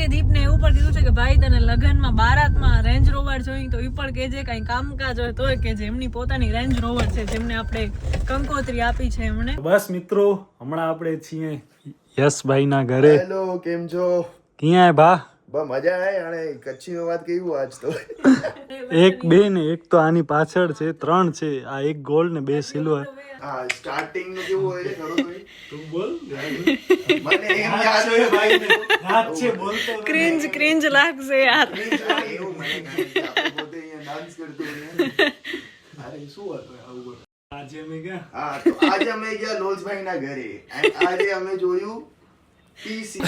ભાઈએ દીપને એવું પણ કીધું છે કે ભાઈ તને લગ્નમાં બારાતમાં રેન્જ રોવર જોઈ તો એ પણ કેજે કઈ કામકાજ હોય તોય કે જેમની પોતાની રેન્જ રોવર છે જેમને આપણે કંકોત્રી આપી છે એમને. બસ મિત્રો હમણાં આપણે છીએ યશભાઈ ના ઘરે. હેલો, કેમ છો? ક્યાં ભા? મજા આવે અને કચ્છી વાત કેવું આજ તો. એક બે ને એક તો આની પાછળ છે, ત્રણ છે, આ એક ગોલ્ડ ને બે સિલ્વર. હા, સ્ટાર્ટિંગ નું કેવું હોય ખરો ભાઈ? તું બોલ. મને એમ યાદ હોય ભાઈ ને રાત છે બોલતો ક્રિંજ લાગશે યાર. એવું મને પોતે અહીંયા ડાન્સ કરતો હોય. અરે શું હતું આવું? આજે અમે ગયા. હા, તો આજે અમે ગયા લોલ્સભાઈ ના ઘરે. આજે અમે જોયું પીસી.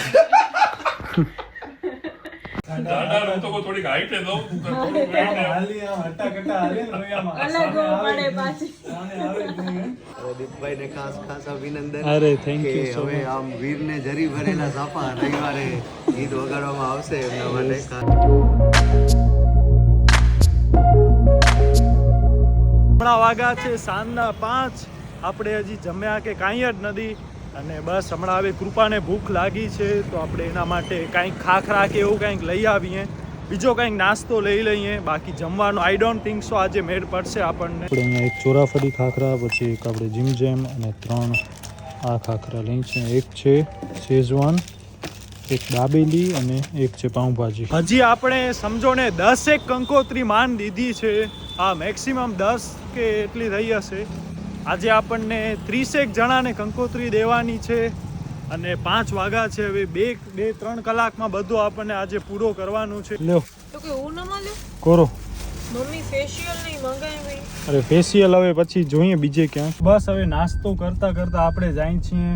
દાદા હું તો થોડીક હાઈટ હે દો થોડીક વેઇટ હાલી આ હટા કટા હાલે રોયામાં અલગ પડે પાછી. દીપભાઈ ને ખાસ અભિનંદન. અરે થેન્ક યુ સો હવે આમ વીરને જરી ભરેલા સાપા રવિવારે ગીત વગાડવામાં આવશે એમના માટે. હમણાં વાગ્યા છે સાંજના 5. આપણે હજી જમ્યા કે કાંઈ જ નથી અને બસ હમણાં હવે કૃપાને ભૂખ લાગી છે તો આપણે એના માટે કાંઈક ખાખરા કે એવું કંઈક લઈ આવીએ, બીજો કંઈક નાસ્તો લઈ લઈએ. બાકી જમવાનું આઈ ડોન્ટ થિંક સો આજે મેળ પડશે આપણને. આપણે અહીંયા એક ચોરાફળી ખાખરા, પછી એક આપણે જીમ જેમ અને 3 આ ખાખરા લઈ છે. એક છે શેઝવાન, એક દાબેલી અને એક છે પાઉંભાજી. હજી આપણે સમજો ને 10 કંકોત્રી માન દીધી છે. હા, મેક્સિમમ 10 કે એટલી થઈ હશે. આજે આપણને 30 જણાને કંકોત્રી દેવાની છે અને 5 વાગ્યા છે. હવે 2-3 કલાકમાં બધું આપણને આજે પૂરો કરવાનું છે. લ્યો તો કે હું ન મળ્યો કરો. મમ્મી ફેશિયલ નહીં મંગાવી ભાઈ. અરે ફેશિયલ હવે પછી જોઈએ બીજે ક્યાંક. બસ હવે નાસ્તો કરતા કરતા આપણે જાય છીએ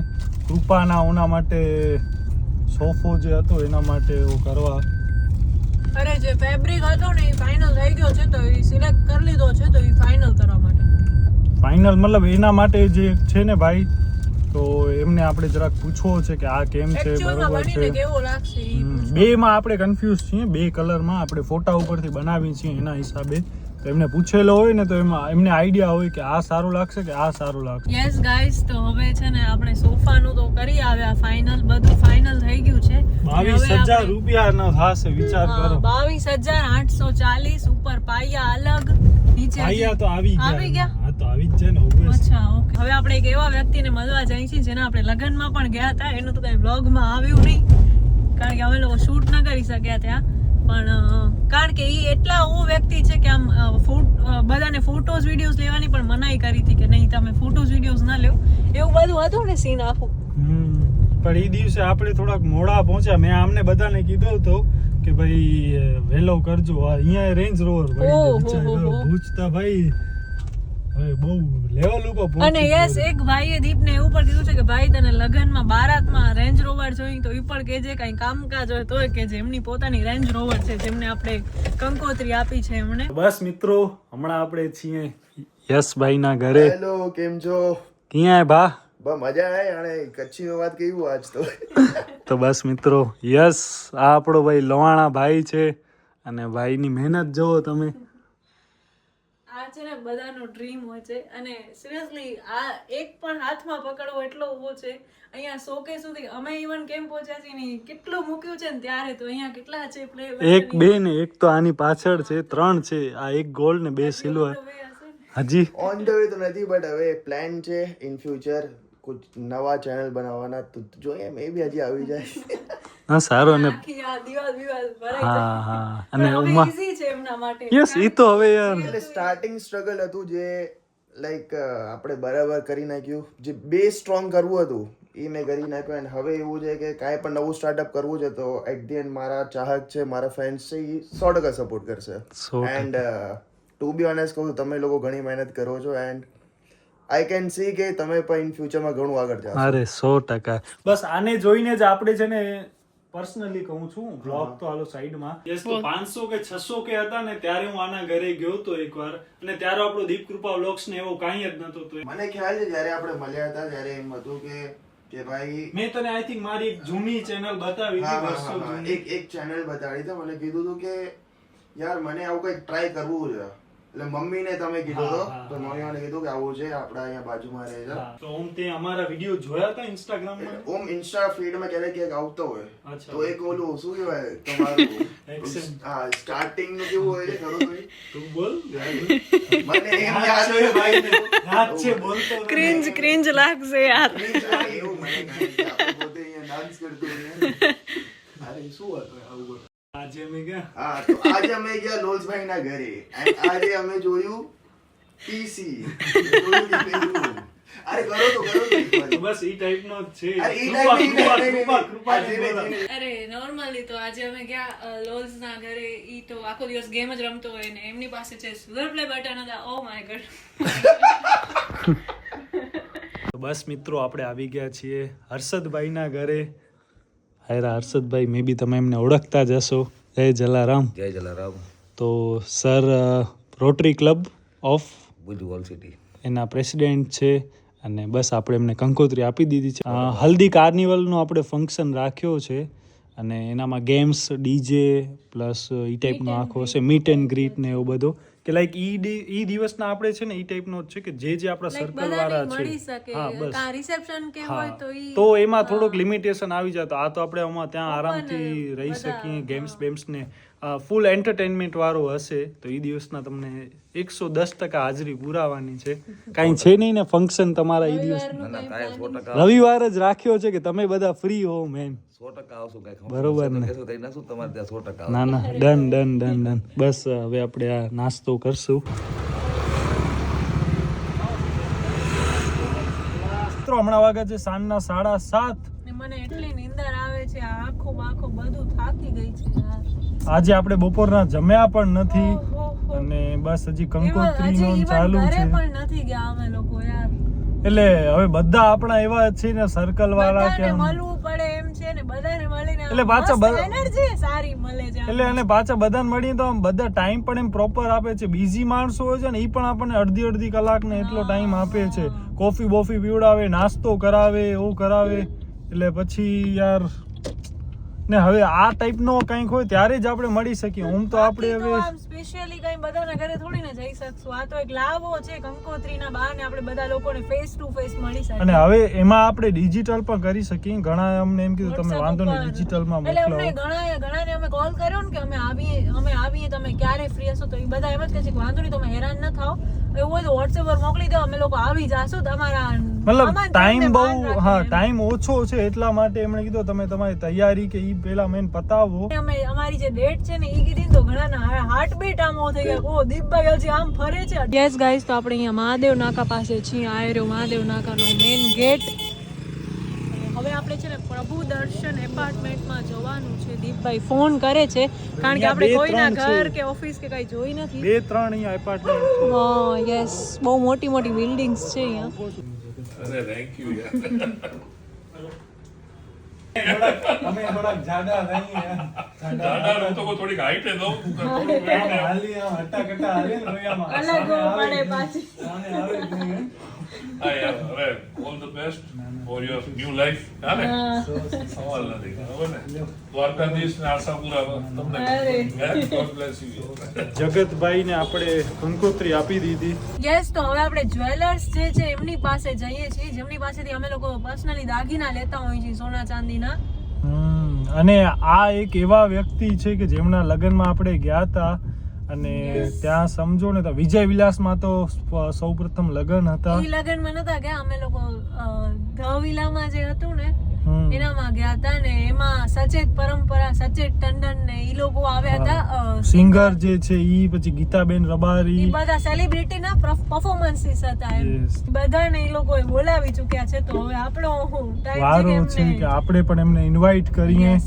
કૃપાના ઓના માટે સોફો જે હતો એના માટે એવું કરવા. અરે જે ફેબ્રિક હતો ને એ ફાઇનલ થઈ ગયો છે તો એ સિલેક્ટ કરી લીધો છે તો એ ફાઇનલ કરવા માટે. ફાઇનલ મતલબ એના માટે જે છે ને ભાઈ, તો એમને આપણે જરાક પૂછવો છે કે આ કેમ છે, એકચ્યુઅલમાં બરોબર બનીને છે. કેવો લાગશે ઈ પૂછો. બેમાં આપણે કન્ફ્યુઝ છીએ. 2 કલરમાં આપણે ફોટા ઉપરથી બનાવી છીએ એના હિસાબે. તો એમને પૂછેલો હોય ને તો એમાં એમને આઈડિયા હોય કે આ સારું લાગશે કે આ સારું લાગશે. યસ ગાઈસ, તો હવે છે ને આપણે સોફાનું તો કરી આવ્યા ફાઇનલ, બધું ફાઇનલ થઈ ગયું છે. 22,000 રૂપિયાનો થશે, વિચાર કરો. 22,840 ઉપર પાયા અલગ, નીચે આયા તો આવી ગયા. આવી ગયા? હા તો આવી જ છે ને obvious. અચ્છા, ઓકે. હવે આપણે એક એવા વ્યક્તિને મળવા જઈએ છીએ જેના આપણે લગ્નમાં પણ ગયા હતા. એનું તો કઈ વ્લોગમાં આવ્યું નહીં કારણ કે અમે લોકો શૂટ ન કરી શક્યા ત્યાં. પણ કારણ કે એ એટલા એવો વ્યક્તિ છે કે આમ બધાને ફોટોઝ વિડીયોઝ લેવાની પણ મનાઈ કરી હતી કે નહીં તમે ફોટોઝ વિડીયોઝ ના લ્યો, એવું બધું હતું ને સીન આખું. પણ એ દિવસે આપણે થોડાક મોડા પહોંચ્યા. મેં આમને બધાને કીધું હતો કે ભાઈ વેલો કરજો. અહીંયા રેન્જ રોવર ભૂજતા ભાઈ હવે બહુ લેવલ ઉપર પહોંચી અને યસ, એક ભાઈએ દીપને એવું પણ કીધું છે કે ભાઈ તને લગ્નમાં બારાતમાં રેન્જ રોવર જોઈ તો એ પણ કેજે કઈ કામકાજ હોય તોય કે જેમની પોતાની રેન્જ રોવર છે જેમને આપણે કંકોત્રી આપી છે એમને. બસ મિત્રો હમણાં આપણે છીએ યશભાઈ ના ઘરે. હેલો, કેમ છો? ક્યાં ભા? મજા આવે અને કચ્છી વાત કેવું આજ તો. તો બસ મિત્રો યસ, આ આપણો ભાઈ લવાણા ભાઈ છે અને ભાઈની મહેનત જોવો તમે. આ છે ને બધાનો ડ્રીમ હોય છે અને સિરિયસલી આ એક પણ હાથમાં પકડવો એટલો ઊભો છે. અહીંયા શોકે સુધી અમે ઇવન કેમ પહોંચ્યા છીએ ને કેટલું મૂક્યું છે ને ત્યારે તો અહીંયા કેટલા છે પ્લે. એક બે ને એક તો આની પાછળ છે, 3 છે, આ એક ગોલ્ડ ને 2 સિલ્વર. હજી ઓન ધ વે તો નથી બટ હવે પ્લાન છે ઇન ફ્યુચર કુછ નવા ચેનલ બનાવવાના તો જોઈએ મે બી હજી આવી જાય. હા સારો ને. આખી આ દિવાલ ભરાઈ હા જાય. હા અને હવે ઉમા easy છે એમના માટે. યસ ઈ તો હવે યાર એટલે સ્ટાર્ટિંગ સ્ટ્રગલ હતું જે લાઈક આપણે બરાબર કરી નાખ્યું. જે બેઝ સ્ટ્રોંગ કરવું હતું એ મેં કરી નાખ્યું અને હવે એવું છે કે કાંઈ પણ નવું સ્ટાર્ટઅપ કરવું છે તો એટ ધી એન્ડ મારા ચાહક છે, મારા ફ્રેન્ડ્સ છે, એ 100% સપોર્ટ કરશે. એન્ડ ટુ બી ઓનેસ્ટ કહું તમે લોકો ઘણી મહેનત કરો છો એન્ડ આઈ કેન સી કે તમે પણ ઇન ફ્યુચરમાં ઘણું આગળ જાઓ. અરે 100%. બસ આને જોઈને જ આપણે છે ને પર્સનલી કહું છું, બ્લોગ તો હાલો સાઈડમાં. યસ, તો 500 કે 600 કે હતા ને ત્યારે હું આના ઘરે ગયો તો એકવાર અને ત્યારે આપણો દીપ કૃપા વ્લોગ્સ ને એવો કાંઈ જ નતો. તો મને ખ્યાલ છે જ્યારે આપણે મળ્યા હતા ત્યારે એમ હતું કે ભાઈ મેં તને આઈ થિંક મારી એક જૂની ચેનલ બતાવી હતી, વર્ષો જૂની. એક ચેનલ બતાડી તો મને કીધું હતું કે યાર મને આવું કંઈક ટ્રાય કરવું છે એટલે મમ્મીને તમે કીધું હા, તો હા, તો મમ્મીને કીધું કે આવું છે આપડા અહીંયા બાજુમાં રહે છે. તો ઓમ તે અમારા વિડિયો જોયા હતા ઇન્સ્ટાગ્રામમાં? ઓમ ઇન્સ્ટા ફીડમાં ક્યારેક આવતો હોય અચ્છા. તો એક ઓલું શું કહેવાય તમારું Action. હા સ્ટાર્ટિંગ નું કેવું હોય છે ખરું ભાઈ? તું બોલ. મને એમ યાદ હોય ભાઈ યાદ છે, બોલતો નથી. ક્રિંજ લાગશે યાર. એવું મને કાંઈ નથી. આપણે પોતે અહીંયા ડાન્સ કરતો હોઈએ. અરે શું હતું આવું બધું? આજે મેં ગયા હા તો આજે અમે ગયા લોલ્સભાઈ ના ઘરે અને આજે અમે જોયું પીસી અરે કરો તો એક વાર. તો બસ ઈ ટાઈપનો જ છે. અરે ઈ કૃપા, ટાઈપ કૃપા, નહીં, નહીં, કૃપા, નહીં. કૃપા આ ને ધીરે બોલાવો. ધીરે. અરે નોર્મલી તો આજે અમે ગયા લોલ્સ ના ઘરે. ઈ તો આખો દિવસ ગેમ જ રમતો હોય ને એમની પાસે છે સુધર પ્લે બટન હતા. Oh my God. તો બસ મિત્રો આપણે આવી ગયા છીએ હર્ષદભાઈના ઘરે. હાયરા હર્ષદભાઈ, મે બી તમે એમને ઓળખતા જ હશો. જય જલારામ. જય જલારામ. તો sir rotary club of Bhuj wall city. એના પ્રેસિડેન્ટ છે અને બસ આપણે એમને કંકોત્રી આપી દીધી છે. હલ્દી કાર્નિવલનો આપણે ફંક્શન રાખ્યો છે અને એનામાં ગેમ્સ, ડીજે પ્લસ ઈ ટાઈપનો આખો હશે, મીટ એન્ડ ગ્રીટ ને એવું બધું કે લાઈક ઈ દિવસના આપણે છે ને ઈ ટાઈપનો જ છે કે જે આપણા સર્કલ વાળા મળી છે. શકે. હા બસ. કા રિસેપ્શન કે હોય તો ઈ તો એમાં થોડુંક લિમિટેશન આવી જાય. તો આ તો આપણે આમાં ત્યાં આરામથી રહી શકીએ. ગેમ્સ બેમ્સ ને ફૂલ એન્ટરટેનમેન્ટ વાળું હશે. તો એ દિવસના તમને 110% હાજરી પુરાવાની છે. કાંઈ છે નહીં ને ફંક્શન તમારા એ દિવસ? ના ના કાંઈ 100% રવિવાર જ રાખ્યો છે કે તમે બધા ફ્રી હો મેન. 100% આવશું કાંઈ બરોબર ને? કહેશું કઈ નાખશું તમારે ત્યાં 100% ના ના, ડન ડન ડન ડન. બસ હવે આપણે આ નાસ્તો કરશું. મિત્રો હમણાં વાગ્યા છે સાંજના 7:30. ને મને એટલી નીંદર આવે છે. આ આખો બાખો બધું થાકી ગઈ છે યાર. આજે આપણે બપોરના જમ્યા પણ નથી ઓહો. અને બસ હજી હજી કંકોત્રીનો even ચાલુ ઘરે છે. પણ નથી ગયા અમે લોકો યાર. એટલે હવે બધા આપણા એવા જ છે ને સર્કલ વાળા કે બધાને આમ. મળવું પડે એમ છે ને બધાને મળીને એટલે પાછા એનર્જી સારી મળે છે. એટલે અને પાછા બધાને મળીને તો આમ બધા ટાઈમ પણ એમ પ્રોપર આપે છે. બીજી માણસો હોય છે ને એ પણ આપણને અડધી કલાક ને એટલો ટાઈમ આપે છે. કોફી બોફી પીવડાવે, નાસ્તો કરાવે, એવું કરાવે. એટલે પછી યાર ને હવે આ ટાઈપનો કંઈક હોય ત્યારે જ આપણે મળી શકીએ. હું તો આપણે હવે સ્પેશિયલી કઈ બધાના ઘરે થોડી ને જઈ શકશું. આ તો એક લાવો છે કંકોત્રીના બહાને આપણે બધા લોકોને ફેસ ટુ ફેસ મળી શકે. અને હવે એમાં આપણે ડિજિટલ પણ કરી શકીએ. ઘણા અમને એમ કીધું તમે WhatsApp વાંધો નહીં ઉપર. ડિજિટલમાં એટલે મોકલાવો. અમને ઘણાને અમે કોલ કર્યો ને કે અમે આવીએ તમે ક્યારે ફ્રી હશો તો એ બધા એમ જ કહે છે કે વાંધો નહીં તમે હેરાન ન થાઓ. એવું હોય તો WhatsApp પર મોકલી દો અમે લોકો આવી જાશું તમારા મતલબ સામાન ટાઈમ તમને બહુ બહાર રાખીને. હા ટાઈમ ઓછો છે એટલા માટે એમણે કીધું તમે તમારી તૈયારી કે ઈ પેલા મેન પતાવો. અમે અમારી જે ડેટ છે ને ઈ કીધી ને તો ઘણાના હાર્ટ બીટ આમ થઈ ગયા. ઓ દીપભાઈ હજી આમ ફરે છે. યસ ગાઈસ, તો આપણે અહીંયા મહાદેવ નાકા પાસે છીએ. આ રહ્યો મહાદેવ નાકાનો મેઇન ગેટ. હવે આપણે છે ને પ્રભુ દર્શન એપાર્ટમેન્ટમાં જવાનું છે. દીપભાઈ ફોન કરે છે કારણ કે આપણે કોઈના ઘર કે ઓફિસ કે કઈ જોઈ નથી. 2-3 અહીંયા એપાર્ટમેન્ટ છે. યસ, બહુ મોટી મોટી બિલ્ડિંગ્સ છે અહીંયા. અરે થેન્ક યુ યાર. અમે થોડાક જાડા રહીએ યાર. દાદા હું તો થોડીક હાઈટ એ દઉં થોડું weight એ. હાલી આમ હટ્ટા કટ્ટા હાલે ને ભાઈ આમાં. અલગ સામે આવે પડે જ નહીં. પાછી. સામે આવે જ નહીં. હા યાર હવે all the best for your new life. હાલે સવાલ નથી બરાબર ને? દ્વારકાધીશ ને આશાપુરા તમને અરે. God bless you. જગતભાઈને આપણે કંકોત્રી આપી દીધી. યસ, તો હવે આપણે જ્વેલર્સ જે છે એમની પાસે જઈએ છીએ, જેમની પાસેથી અમે લોકો પર્સનલી દાગીના લેતા હોઈએ છીએ સોના ચાંદીના. અને આ એક એવા વ્યક્તિ છે કે જેમના લગ્નમાં આપણે ગયા હતા અને ત્યાં સમજો ને તો વિજય વિલાસમાં તો સૌપ્રથમ લગ્ન હતા. ઈ લગનમાં નતા ગયા અમે લોકો. ધ વિલામાં જે હતું ને હમ. એનામાં ગયા હતા ને એમાં સચેત પરંપરા, સચેત ટંડન ને ઈ લોકો આવ્યા હતા. સિંગર જે છે ઈ, પછી ગીતાબેન ઈ રબારી. બધા સેલિબ્રિટીના પરફોર્મન્સીસ હતા એમ. Yes. બધાને ઈ લોકોએ બોલાવી ચૂક્યા છે. તો હવે આપણો ટાઈમ વારો છે છે કે કે આપણે પણ એમને ઇન્વાઇટ કરીએ. Yes.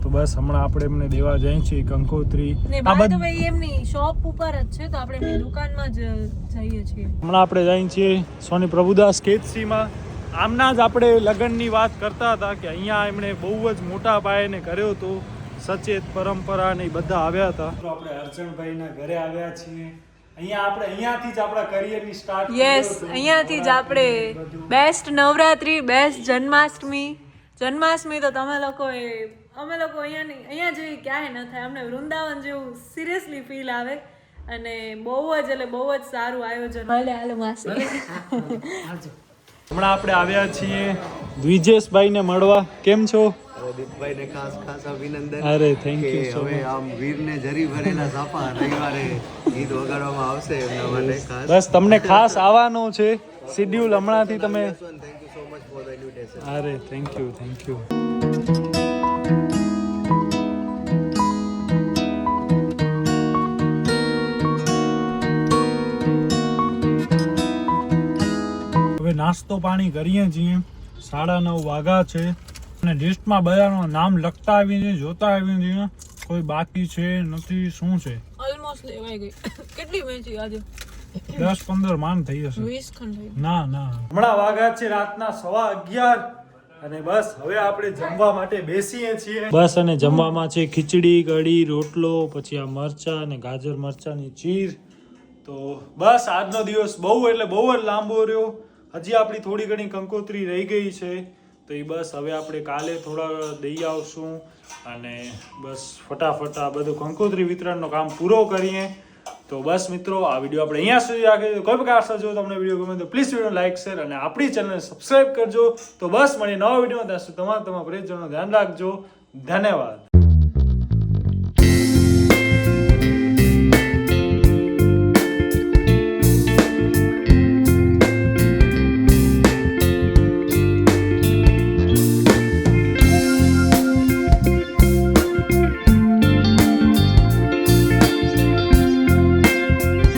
તો બસ હમણાં આપણે એમને દેવા જઈએ છીએ કંકોત્રી. ને આ બાય ધ બધું વે એમની શોપ ઉપર જ છે તો આપણે એમની દુકાનમાં જ જઈએ છીએ. હમણાં આપણે જઈએ છીએ સોની પ્રભુદાસ કેતસીમાં. આમના જ આપણે લગ્નની વાત કરતા હતા કે અહીંયા એમણે બહુ જ મોટા પાયે કર્યો હતો. સચેત પરંપરા ને ઈ બધા આવ્યા હતા. આપણે અર્જણભાઈના ઘરે આવ્યા છીએ. અહીંયાથી જ આપણા કરિયરની સ્ટાર્ટ. યસ, અહીંયાથી જ આપણે બેસ્ટ નવરાત્રી, બેસ્ટ જન્માષ્ટમી તો અમે લોકો અહીંયા જેવી ક્યાંય ન થાય. અમને વૃંદાવન જેવું સિરિયસલી ફીલ આવે. અને બહુ જ એટલે બહુ જ સારું આયોજન. હાલે માસી. હમણાં આપણે આવ્યા છીએ દ્વિજેશભાઈને મળવા. કેમ છો? દીપભાઈને ખાસ અભિનંદન અરે થેન્ક કે યુ સો હવે મચ. આમ વીરને જરી ભરેલા સાપા રવિવારે ગીત વગાડવામાં આવશે એમના માટે ખાસ. બસ તમને ખાસ આવવાનું છે. શિડ્યુલ હમણાંથી તમે. Thank you so much for the invitation. અરે થેન્ક યુ. હવે નાસ્તો પાણી કરીએ છીએ. 9:30 વાગ્યા છે અને લિસ્ટમાં બધાનું નામ લખતા આવીએ છીએ, જોતા આવીએ છીએ. કોઈ બાકી છે નથી, શું છે? ઓલમોસ્ટ લેવાઈ ગઈ. કેટલી વેચી આજે? 10-15 માન થઈ હશે. 20 ખંડ થઈ. ના હમણાં વાગ્યા છે રાતના 11:15 અને બસ હવે આપણે જમવા માટે બેસીએ છીએ. બસ અને જમવામાં છે ખીચડી, કઢી, રોટલો, પછી આ મરચા અને ગાજર મરચાની ચીર. તો બસ આજનો દિવસ બહુ એટલે બહુ જ લાંબો રહ્યો. હજી આપણી થોડી ઘણી કંકોત્રી રહી ગઈ છે, તો એ બસ હવે આપણે કાલે થોડા દઈ આવશું અને બસ ફટાફટ આ બધું કંકોત્રી વિતરણનો કામ પૂરો કરીએ. તો બસ મિત્રો, આ વિડીયો આપણે અહીંયા સુધી રાખીએ. કોઈ પ્રકાર જો તમને વિડીયો ગમે તો પ્લીઝ વિડીયો લાઈક, શેર અને આપણી ચેનલને સબસ્ક્રાઇબ કરજો. તો બસ મળીએ નવા વિડીયોમાં. ત્યાં સુધી તમારા પ્રિયજનોનું ધ્યાન રાખજો. ધન્યવાદ.